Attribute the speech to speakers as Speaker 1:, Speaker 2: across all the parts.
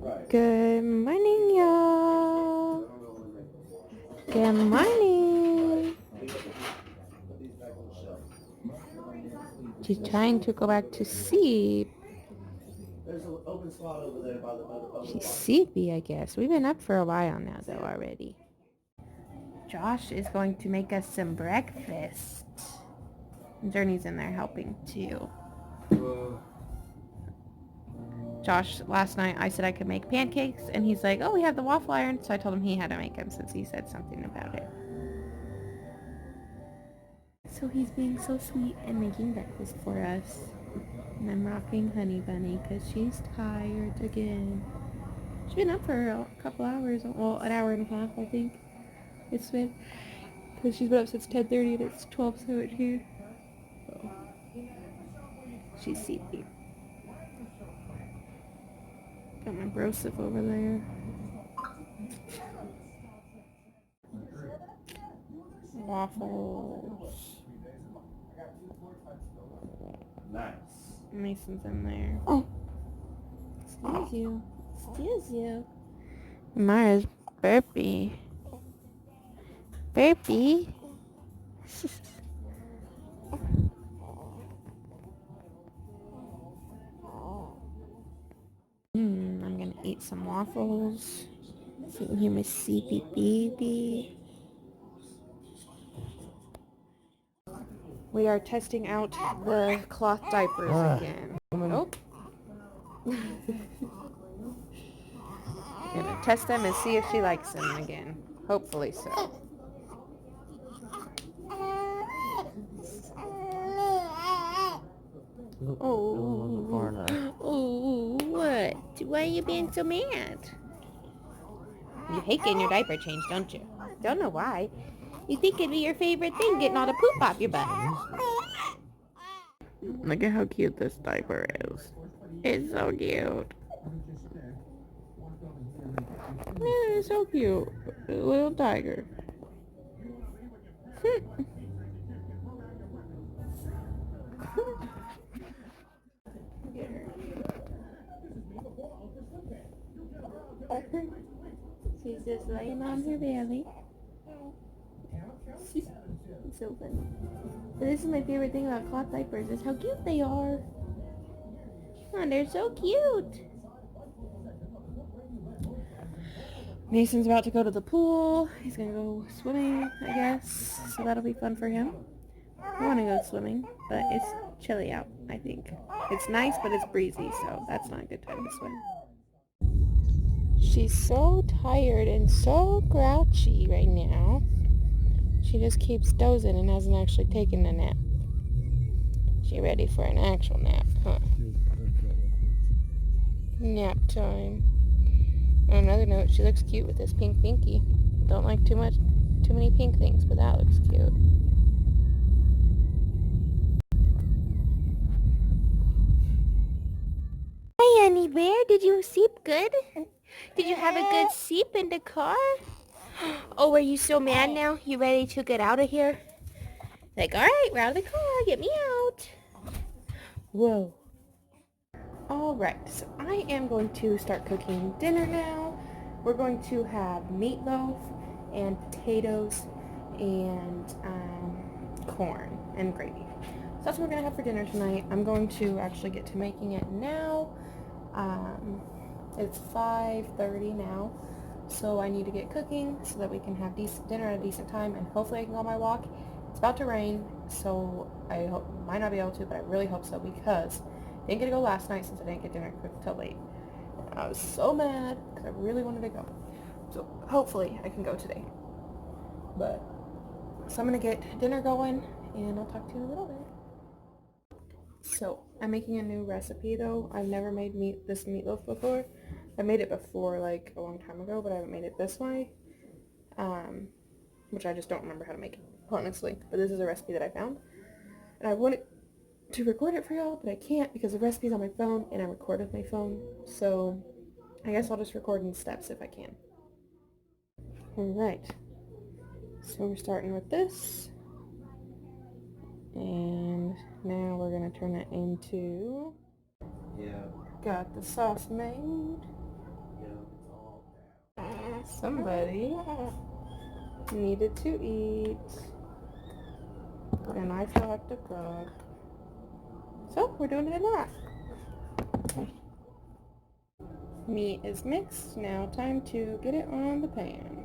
Speaker 1: Good morning, y'all. Good morning. She's trying to go back to sleep. She's sleepy, I guess. We've been up for a while now, though, already. Josh is going to make us some breakfast. Journey's in there helping, too. Josh, last night, I said I could make pancakes, and he's like, oh, we have the waffle iron. So I told him he had to make them since he said something about it. So he's being so sweet and making breakfast for us. And I'm rocking Honey Bunny because she's tired again. She's been up for a couple hours. Well, an hour and a half, I think. It's been. Because she's been up since 10:30 and it's 12:17. So she's sleepy. Got my brosif over there. Waffles. Nice. Mason's in there. Oh. Excuse you. Excuse you. Mara's burpy. Burpy. I'm gonna eat some waffles. Sitting here, my sleepy baby. We are testing out the cloth diapers again. Oh. Gonna test them and see if she likes them again. Hopefully so. Oh, what? Why are you being so mad? You hate getting your diaper changed, don't you? Don't know why. You think it'd be your favorite thing, getting all the poop off your butt. Look at how cute this diaper is. It's so cute. Yeah, it's so cute. A little tiger. She's just laying on her belly. It's so funny. But this is my favorite thing about cloth diapers is how cute they are. Oh, they're so cute. Mason's about to go to the pool. He's gonna go swimming, I guess. So that'll be fun for him. I want to go swimming, but it's chilly out, I think. It's nice, but it's breezy, so that's not a good time to swim. She's so tired and so grouchy right now. She just keeps dozing and hasn't actually taken a nap. She ready for an actual nap, huh? Nap time. On another note, she looks cute with this pink binky. Don't like too many pink things, but that looks cute. Hi, honey bear. Did you sleep good? Did you have a good sleep in the car? Oh, are you so mad now? You ready to get out of here? Like, alright, we're out of the car. Get me out. Whoa. Alright, so I am going to start cooking dinner now. We're going to have meatloaf and potatoes and corn and gravy. So that's what we're going to have for dinner tonight. I'm going to actually get to making it now. It's 5:30 now, so I need to get cooking so that we can have dinner at a decent time, and hopefully I can go on my walk. It's about to rain, so I might not be able to, but I really hope so, because I didn't get to go last night since I didn't get dinner cooked till late. And I was so mad because I really wanted to go. So hopefully I can go today. So I'm going to get dinner going, and I'll talk to you in a little bit. So I'm making a new recipe though. I've never made this meatloaf before. I made it before like a long time ago, but I haven't made it this way. Which I just don't remember how to make it, honestly. But this is a recipe that I found. And I wanted to record it for y'all, but I can't because the recipe's on my phone and I record with my phone. So I guess I'll just record in steps if I can. Alright. So we're starting with this. And now we're going to turn it into... Got the sauce made. Somebody needed to eat, and I still have to cook. So we're doing it in that. Meat is mixed. Now time to get it on the pan.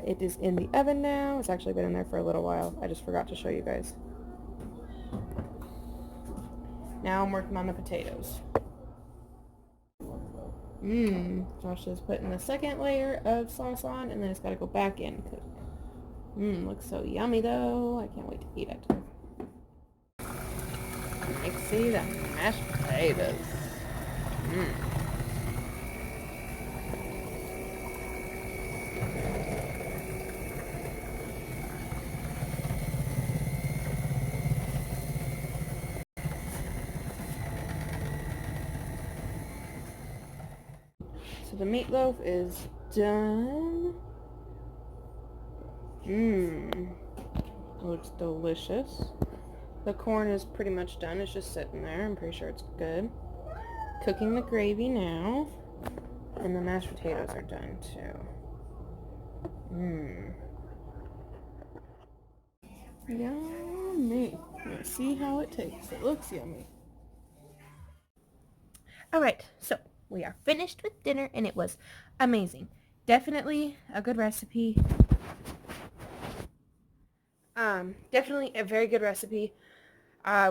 Speaker 1: It is in the oven now. It's actually been in there for a little while. I just forgot to show you guys. Now I'm working on the potatoes. Josh is putting the second layer of sauce on, and then it's got to go back in. Looks so yummy though. I can't wait to eat it. I can see the mashed potatoes. So the meatloaf is done. Looks delicious. The corn is pretty much done. It's just sitting there. I'm pretty sure it's good. Cooking the gravy now. And the mashed potatoes are done too. Yummy. Let's see how it tastes. It looks yummy. Alright, so we are finished with dinner and it was amazing. Definitely a good recipe. Definitely a very good recipe.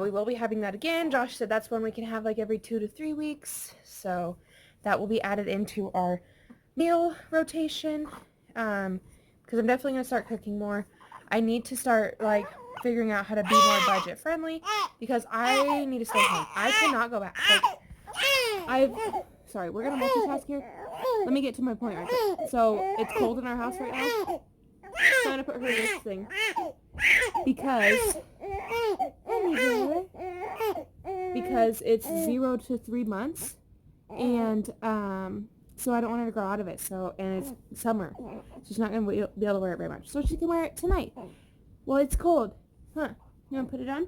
Speaker 1: We will be having that again. Josh said that's one we can have like every 2 to 3 weeks. So that will be added into our meal rotation. Because I'm definitely going to start cooking more. I need to start like figuring out how to be more budget friendly because I need to stay home. I cannot go back. Like, sorry, we're going to multitask here. Let me get to my point right quick. So it's cold in our house right now. So I'm going to put her in this thing. Because it's 0 to 3 months, and so I don't want her to grow out of it. So, and it's summer, she's not gonna be able to wear it very much. So she can wear it tonight. Well, it's cold, huh? You wanna put it on?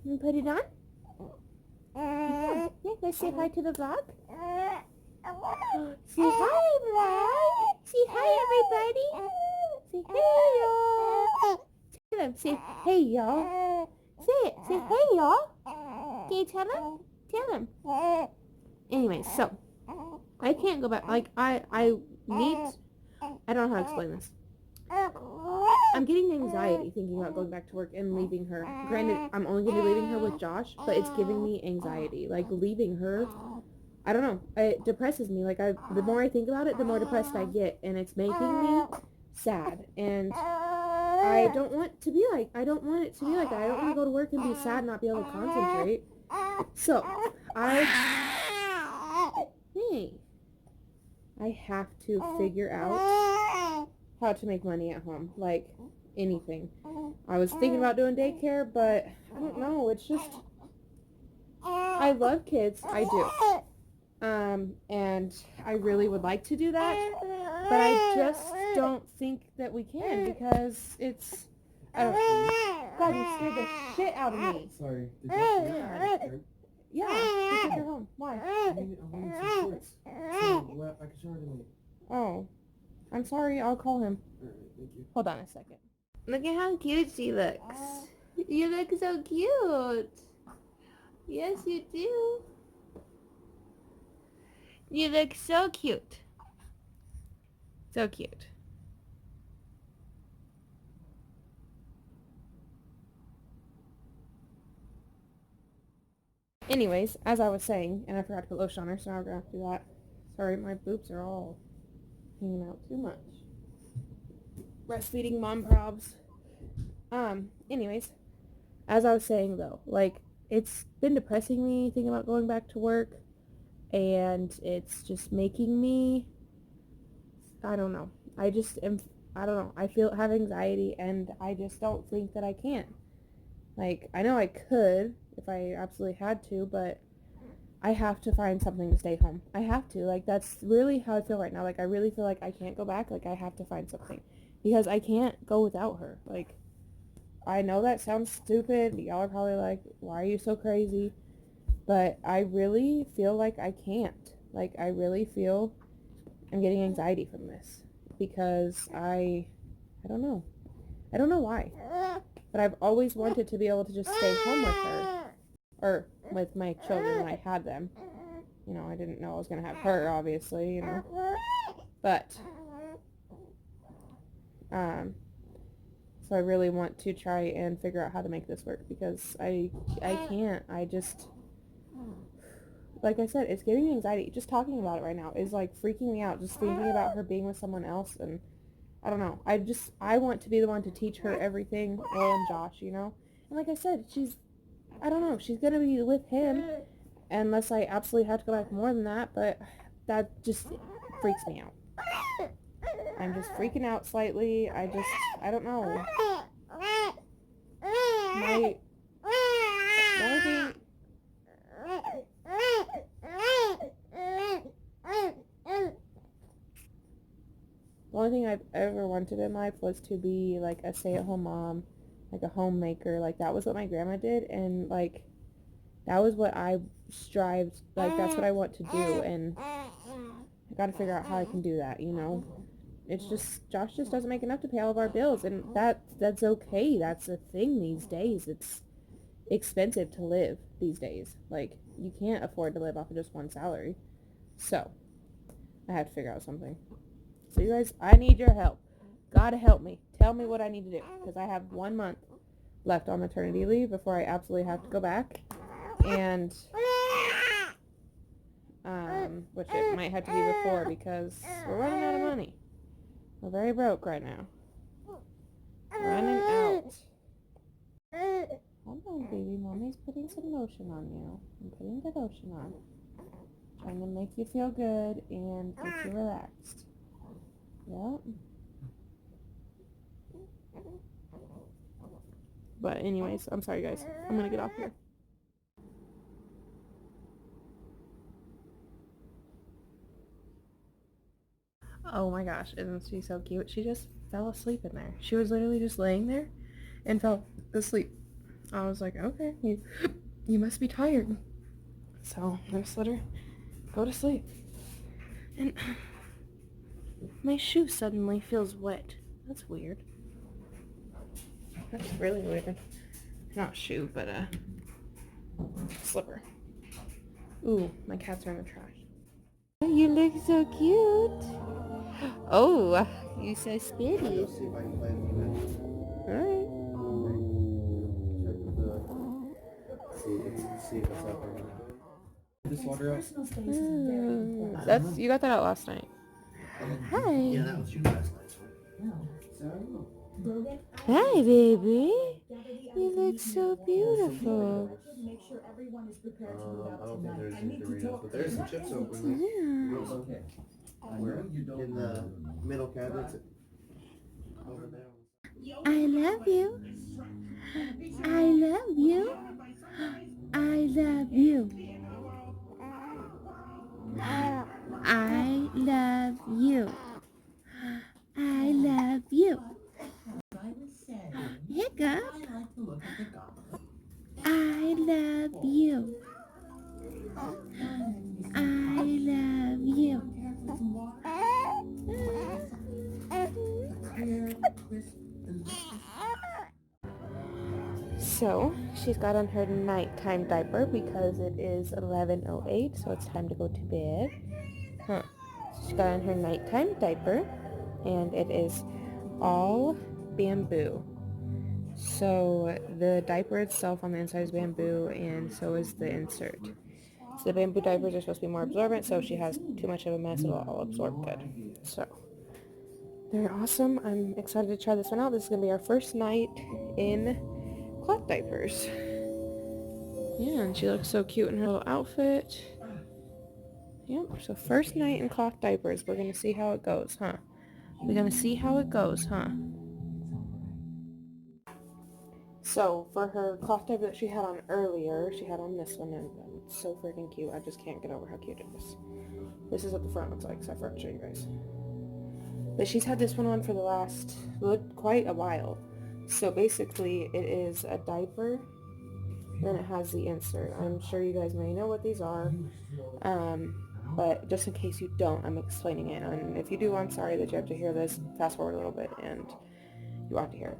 Speaker 1: You wanna put it on? Yeah. Let's say hi to the vlog. Say hi, vlog. Say hi, everybody. Say hey, y'all. Tell them. Say hey, y'all. Say it. Say hey, y'all. Can you tell them? Tell them. Anyway, so I can't go back. Like I need. I don't know how to explain this. I'm getting anxiety thinking about going back to work and leaving her. Granted, I'm only going to be leaving her with Josh, but it's giving me anxiety. Like leaving her. I don't know. It depresses me. Like the more I think about it, the more depressed I get, and it's making me sad. And I don't want to be like. I don't want it to be like that. I don't want to go to work and be sad and not be able to concentrate. So I have to figure out how to make money at home. Like anything. I was thinking about doing daycare, but I don't know. It's just I love kids. I do. And I really would like to do that, but I just don't think that we can because it's, I don't know. God, you scared the shit out of me.
Speaker 2: Sorry. Did you
Speaker 1: Yeah, you took her home. Why?
Speaker 2: I'm wearing some shorts. So I can shower tonight.
Speaker 1: Oh, I'm sorry. I'll call him.
Speaker 2: Alright, thank you.
Speaker 1: Hold on a second. Look at how cute she looks. You look so cute. Yes, you do. You look so cute. So cute. Anyways, as I was saying, and I forgot to put lotion on her, so now we're going to have to do that. Sorry, my boobs are all hanging out too much. Breastfeeding mom probs. Anyways, as I was saying though, like, it's been depressing me thinking about going back to work, and it's just making me, I don't know. I don't know. I have anxiety, and I just don't think that I can. Like, I know I could if I absolutely had to, but I have to find something to stay home. I have to. Like, that's really how I feel right now. Like, I really feel like I can't go back. Like, I have to find something. Because I can't go without her. Like, I know that sounds stupid. Y'all are probably like, why are you so crazy? But I really feel like I can't. Like, I really feel I'm getting anxiety from this because I don't know. I don't know why. But I've always wanted to be able to just stay home with her. Or with my children when I had them. You know, I didn't know I was going to have her, obviously, you know. But, so I really want to try and figure out how to make this work because I can't. I just, like I said, it's giving me anxiety. Just talking about it right now is like freaking me out. Just thinking about her being with someone else, and I don't know. I want to be the one to teach her everything, well, and Josh, you know. And like I said, I don't know, she's gonna be with him unless I absolutely have to go back more than that. But that just freaks me out. I'm just freaking out slightly. I don't know. My the only thing The only thing I've ever wanted in life was to be like a stay-at-home mom, like a homemaker. Like that was what my grandma did, and like that was what I strived. Like that's what I want to do, and I got to figure out how I can do that. You know, it's just Josh just doesn't make enough to pay all of our bills, and that's okay. That's a thing these days. It's expensive to live these days. Like you can't afford to live off of just one salary. So I have to figure out something. So you guys, I need your help. Gotta help me. Tell me what I need to do. Because I have 1 month left on maternity leave before I absolutely have to go back. And, which it might have to be before because we're running out of money. We're very broke right now. Running out. Hold on, baby. Mommy's putting some lotion on you. I'm putting the lotion on. Trying to make you feel good and get you relaxed. Yep. But anyways, I'm sorry guys. I'm gonna get off here. Oh my gosh, isn't she so cute? She just fell asleep in there. She was literally just laying there and fell asleep. I was like, okay, you must be tired. So I just let her go to sleep. And my shoe suddenly feels wet. That's weird. That's really weird. Not shoe, but a slipper. Ooh, my cats are in the trash. You look so cute. Oh, you so spitty. Alright.
Speaker 2: See if it's up or not. This water out?
Speaker 1: That's you got that out last night. Hi.
Speaker 2: Yeah, that was you last night.
Speaker 1: Hi, baby. You look so beautiful.
Speaker 2: I don't think there's any Doritos, but there's some chips over there.
Speaker 1: Yeah.
Speaker 2: Okay. Where? In the middle cabinets over there.
Speaker 1: I love you. I love you. I love you. I love you. I love you. Hiccup. I love you. I love you. So, she's got on her nighttime diaper because it is 11:08, so it's time to go to bed. She's got on her nighttime diaper, and it is all bamboo. So, the diaper itself on the inside is bamboo, and so is the insert. So the bamboo diapers are supposed to be more absorbent, so if she has too much of a mess, it'll all absorb good. So, they're awesome. I'm excited to try this one out. This is going to be our first night in cloth diapers. Yeah, and she looks so cute in her little outfit. Yep, so first night in cloth diapers. We're going to see how it goes, huh? We're going to see how it goes, huh? So, for her cloth diaper that she had on earlier, she had on this one, and it's so freaking cute. I just can't get over how cute it is. This is what the front looks like, so I forgot to show you guys. But she's had this one on for the last, quite a while. So basically, it is a diaper Then it has the insert. I'm sure you guys may know what these are. But just in case you don't, I'm explaining it. And if you do, I'm sorry that you have to hear this. Fast forward a little bit and you want to hear it.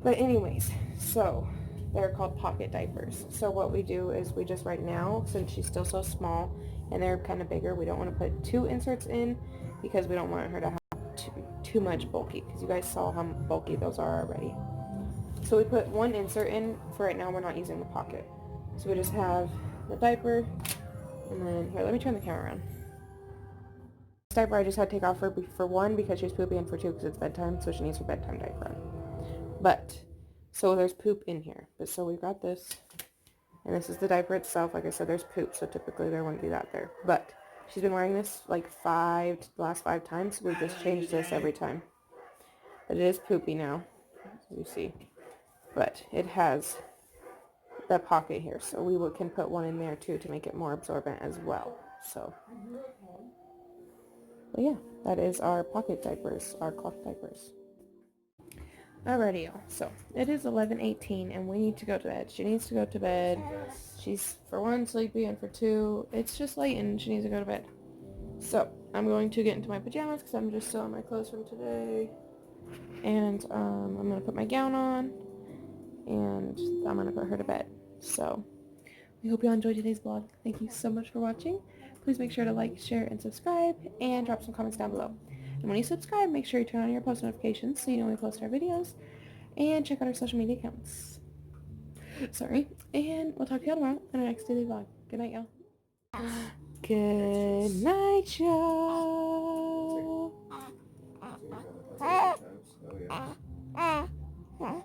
Speaker 1: But anyways, so they're called pocket diapers. So what we do is we just right now, since she's still so small and they're kind of bigger, we don't want to put 2 inserts in because we don't want her to have too much bulky, because you guys saw how bulky those are already. So we put 1 insert in. For right now, we're not using the pocket. So we just have the diaper, and then here, let me turn the camera around. This diaper I just had to take off for 1 because she's poopy, and for 2 because it's bedtime, so she needs her bedtime diaper on. But, so there's poop in here. But so we've got this, and this is the diaper itself. Like I said, there's poop, so typically there wouldn't be that there. But she's been wearing this like the last 5 times, so we've just changed this every time. But it is poopy now, as you see. But it has the pocket here, so we can put 1 in there too to make it more absorbent as well. So, but yeah, that is our pocket diapers, our cloth diapers. Alrighty, y'all. So it is 11:18, and we need to go to bed. She needs to go to bed. She's for 1 sleepy, and for 2, it's just late, and she needs to go to bed. So I'm going to get into my pajamas because I'm just still in my clothes from today, and I'm gonna put my gown on, and I'm gonna put her to bed. So we hope you all enjoyed today's vlog. Thank you so much for watching. Please make sure to like, share, and subscribe, and drop some comments down below. And when you subscribe, make sure you turn on your post notifications so you know when we post our videos, and check out our social media accounts. Sorry. And we'll talk to y'all tomorrow in our next daily vlog. Good night, y'all. Good night, y'all.
Speaker 2: Oh, yeah.